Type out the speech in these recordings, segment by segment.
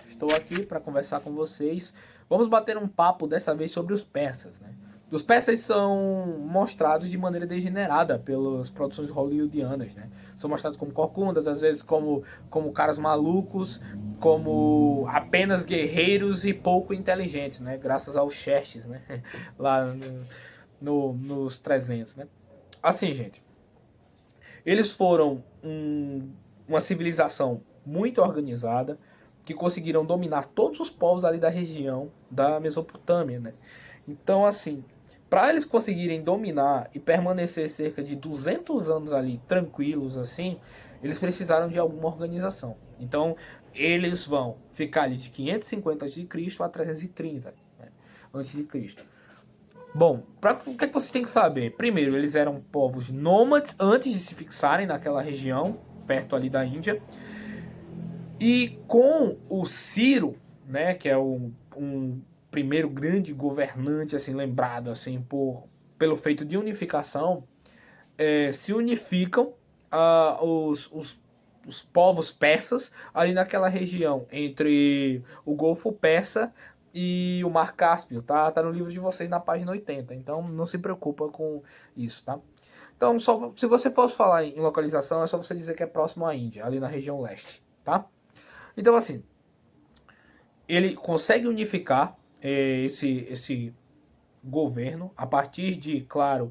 Estou aqui para conversar com vocês. Vamos bater um papo dessa vez sobre os persas, né? Os persas são mostrados de maneira degenerada pelas produções hollywoodianas, né? São mostrados como corcundas, às vezes como caras malucos, como apenas guerreiros e pouco inteligentes, né? Graças aos Xerxes, né? Lá nos 300, né? Assim, gente, eles foram uma civilização muito organizada, que conseguiram dominar todos os povos ali da região da Mesopotâmia, né? Então, assim, para eles conseguirem dominar e permanecer cerca de 200 anos ali tranquilos, assim, eles precisaram de alguma organização. Então, eles vão ficar ali de 550 a.C. a 330, né, antes de Cristo. Bom, o que é que vocês têm que saber? Primeiro, eles eram povos nômades antes de se fixarem naquela região, perto ali da Índia. E com o Ciro, né, que é um primeiro grande governante assim lembrado assim pelo feito de unificação, se unificam os povos persas ali naquela região entre o Golfo Persa e o Mar Cáspio, tá? Tá no livro de vocês na página 80, então não se preocupa com isso, tá? Então, só, se você fosse falar em localização, é só você dizer que é próximo à Índia, ali na região leste, tá? Então, assim, ele consegue unificar esse governo a partir de, claro,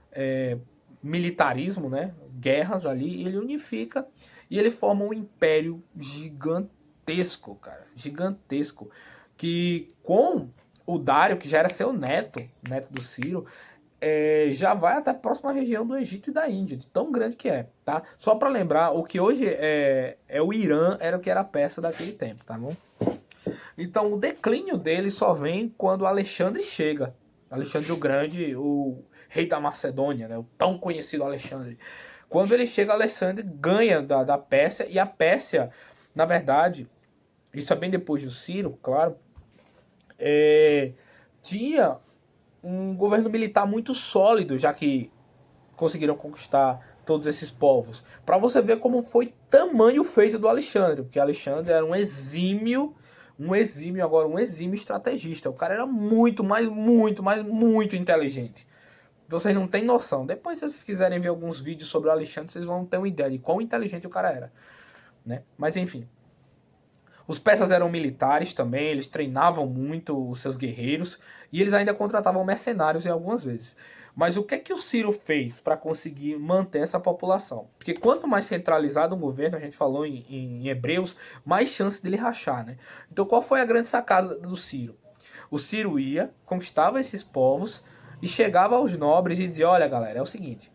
é, militarismo, né? Guerras ali, ele unifica e ele forma um império gigantesco, cara, gigantesco, que com o Dário, que já era seu neto, neto do Ciro, já vai até a próxima região do Egito e da Índia, de tão grande que é, tá? Só para lembrar, o que hoje é o Irã era o que era a Pérsia daquele tempo, tá bom? Então o declínio dele só vem quando Alexandre chega. Alexandre o Grande, o rei da Macedônia, né? O tão conhecido Alexandre. Quando ele chega, Alexandre ganha da Pérsia, e a Pérsia, na verdade, isso é bem depois do Ciro, claro, tinha um governo militar muito sólido, já que conseguiram conquistar todos esses povos. Para você ver como foi tamanho feito do Alexandre, porque Alexandre era um exímio estrategista. O cara era muito inteligente. Vocês não têm noção. Depois, se vocês quiserem ver alguns vídeos sobre o Alexandre, vocês vão ter uma ideia de quão inteligente o cara era, né? Mas enfim, os persas eram militares também, eles treinavam muito os seus guerreiros e eles ainda contratavam mercenários em algumas vezes. Mas o que é que o Ciro fez para conseguir manter essa população? Porque quanto mais centralizado um governo, a gente falou em Hebreus, mais chance dele rachar, né? Então qual foi a grande sacada do Ciro? O Ciro ia, conquistava esses povos e chegava aos nobres e dizia: olha galera, é o seguinte,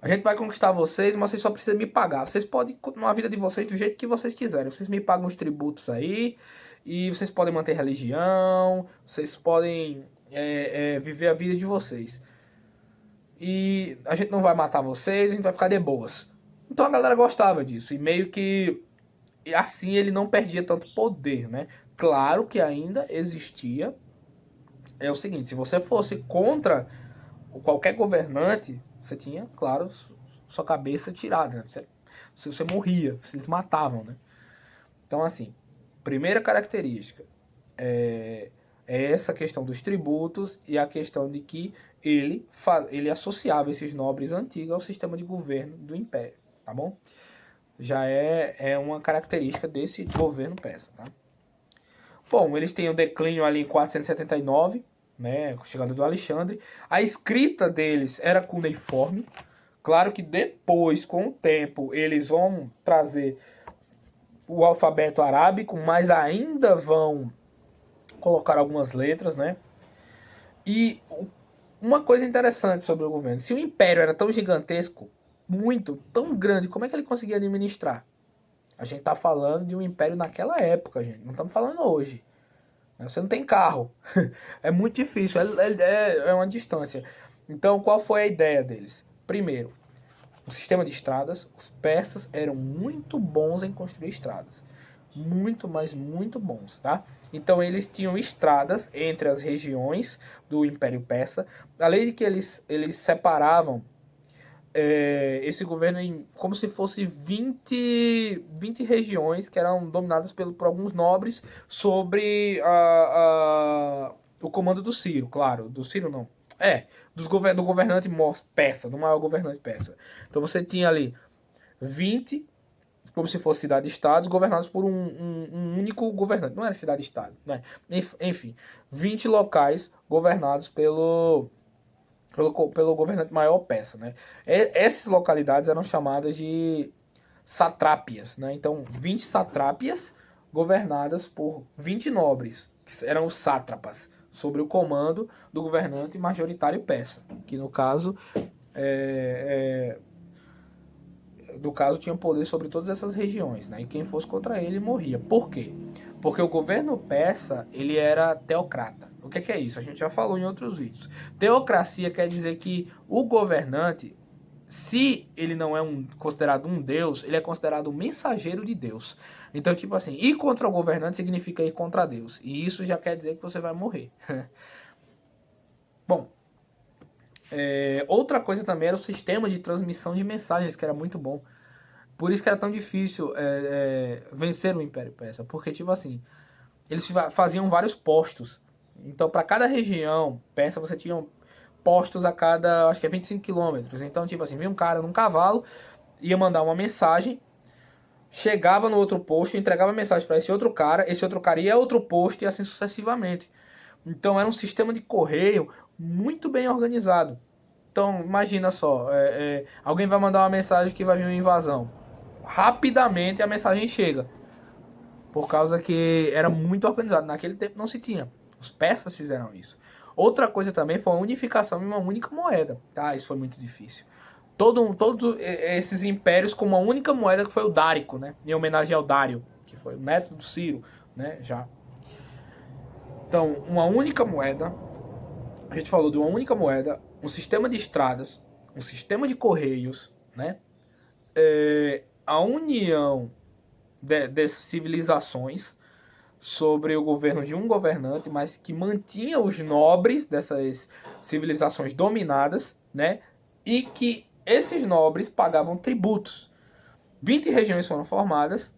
a gente vai conquistar vocês, mas vocês só precisam me pagar. Vocês podem continuar a vida de vocês do jeito que vocês quiserem. Vocês me pagam os tributos aí, e vocês podem manter religião, vocês podem viver a vida de vocês. E a gente não vai matar vocês, a gente vai ficar de boas. Então a galera gostava disso, e meio que assim ele não perdia tanto poder, né? Claro que ainda existia. É o seguinte, se você fosse contra qualquer governante, você tinha, claro, sua cabeça tirada, né? Você morria, eles matavam, né? Então, assim, primeira característica é essa questão dos tributos e a questão de que ele associava esses nobres antigos ao sistema de governo do império, tá bom? Já é uma característica desse governo persa, tá? Bom, eles têm o declínio ali em 479, né, com a chegada do Alexandre. A escrita deles era cuneiforme. Claro que depois, com o tempo, eles vão trazer o alfabeto arábico, mas ainda vão colocar algumas letras, né? E uma coisa interessante sobre o governo: se o império era tão gigantesco, tão grande, como é que ele conseguia administrar? A gente tá falando de um império naquela época, gente. Não estamos falando hoje. Você não tem carro. É muito difícil. É uma distância. Então, qual foi a ideia deles? Primeiro, o sistema de estradas. Os persas eram muito bons em construir estradas. Muito, mas muito bons, tá? Então, eles tinham estradas entre as regiões do Império Persa. Além de que eles separavam esse governo como se fosse 20 regiões que eram dominadas por alguns nobres sobre o comando do Ciro, claro. Do Ciro não. Do governante persa, do maior governante persa. Então você tinha ali 20, como se fosse cidade-estados, governados por um único governante. Não era cidade-estado, né? Enfim, 20 locais governados pelo governante maior persa, né? Essas localidades eram chamadas de satrápias, né? Então, 20 satrápias governadas por 20 nobres, que eram os sátrapas, sobre o comando do governante majoritário persa, que no caso tinha poder sobre todas essas regiões, né? E quem fosse contra ele morria. Por quê? Porque o governo persa, ele era teocrata. O que é isso? A gente já falou em outros vídeos. Teocracia quer dizer que o governante, se ele não é considerado um deus, ele é considerado um mensageiro de Deus. Então, tipo assim, ir contra o governante significa ir contra Deus. E isso já quer dizer que você vai morrer. Bom, outra coisa também era o sistema de transmissão de mensagens, que era muito bom. Por isso que era tão difícil vencer o Império Persa. Porque, tipo assim, eles faziam vários postos. Então, para cada região persa, você tinha postos a cada, acho que é 25 quilômetros. Então, tipo assim, vinha um cara num cavalo, ia mandar uma mensagem, chegava no outro posto, entregava a mensagem para esse outro cara ia a outro posto e assim sucessivamente. Então, era um sistema de correio muito bem organizado. Então, imagina só, alguém vai mandar uma mensagem que vai vir uma invasão. Rapidamente a mensagem chega. Por causa que era muito organizado. Naquele tempo não se tinha. Os persas fizeram isso. Outra coisa também foi a unificação em uma única moeda. Tá? Isso foi muito difícil. Todos esses impérios com uma única moeda, que foi o Dárico, né? Em homenagem ao Dário, que foi o neto do Ciro, né? Já. Então, uma única moeda. A gente falou de uma única moeda, um sistema de estradas, um sistema de correios, né? A união dessas civilizações sobre o governo de um governante, mas que mantinha os nobres dessas civilizações dominadas, né? E que esses nobres pagavam tributos. 20 regiões foram formadas,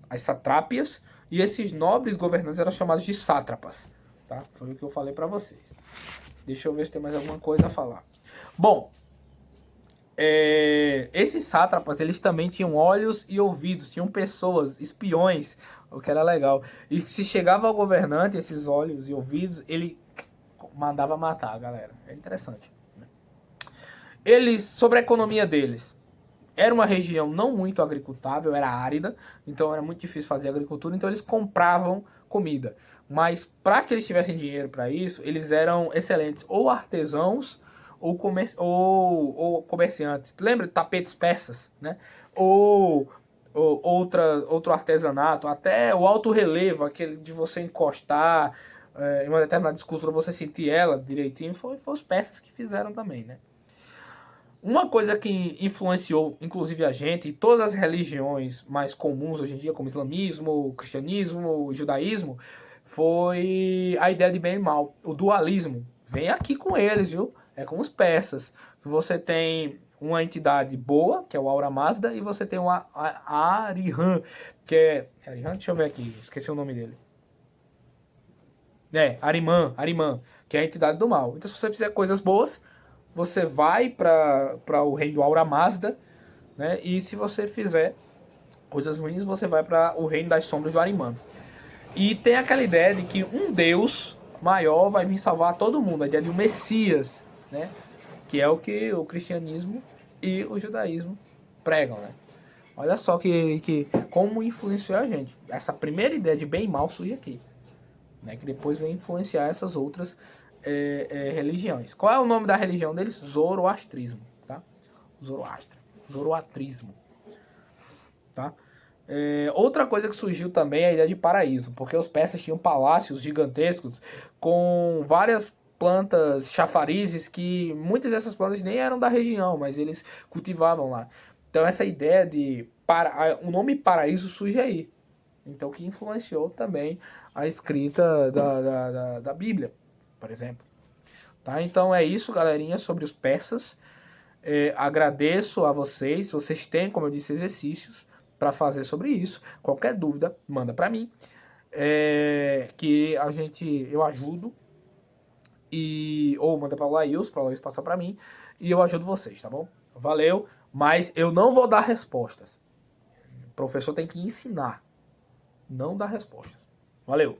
as satrápias, e esses nobres governantes eram chamados de sátrapas. Tá? Foi o que eu falei para vocês. Deixa eu ver se tem mais alguma coisa a falar. Bom, esses sátrapas, eles também tinham olhos e ouvidos, tinham pessoas, espiões, o que era legal. E se chegava ao governante, esses olhos e ouvidos, ele mandava matar a galera. É interessante. Sobre a economia deles, era uma região não muito agricultável, era árida, então era muito difícil fazer agricultura, então eles compravam comida. Mas para que eles tivessem dinheiro para isso, eles eram excelentes ou artesãos ou comerciantes. Lembra de tapetes persas, né? Ou outro artesanato, até o alto relevo, aquele de você encostar em uma determinada escultura, você sentir ela direitinho, foi os persas que fizeram também, né? Uma coisa que influenciou, inclusive, a gente, e todas as religiões mais comuns hoje em dia, como o islamismo, o cristianismo, o judaísmo, foi a ideia de bem e mal, o dualismo. Vem aqui com eles, viu? É com os persas. Você tem uma entidade boa, que é o Aura Mazda, e você tem o Arihan, que é... Arihan? Deixa eu ver aqui, esqueci o nome dele. Ariman, que é a entidade do mal. Então, se você fizer coisas boas, você vai para o reino do Aura Mazda, né? E se você fizer coisas ruins, você vai para o reino das sombras do Ahriman. E tem aquela ideia de que um Deus maior vai vir salvar todo mundo, a ideia de um Messias, né? Que é o que o cristianismo e o judaísmo pregam, né? Olha só que como influenciou a gente. Essa primeira ideia de bem e mal surge aqui, né? Que depois vem influenciar essas outras religiões. Qual é o nome da religião deles? Zoroastrismo, tá? Zoroastrismo, tá? Outra coisa que surgiu também é a ideia de paraíso, porque os persas tinham palácios gigantescos com várias plantas chafarizes que muitas dessas plantas nem eram da região, mas eles cultivavam lá. Então essa ideia de o nome paraíso surge aí. Então que influenciou também a escrita da Bíblia, por exemplo. Tá? Então é isso, galerinha, sobre os persas. Agradeço a vocês. Vocês têm, como eu disse, exercícios para fazer sobre isso. Qualquer dúvida, manda para mim. Que eu ajudo. Ou manda para o Laís passar para mim. E eu ajudo vocês, tá bom? Valeu. Mas eu não vou dar respostas. O professor tem que ensinar. Não dar respostas. Valeu.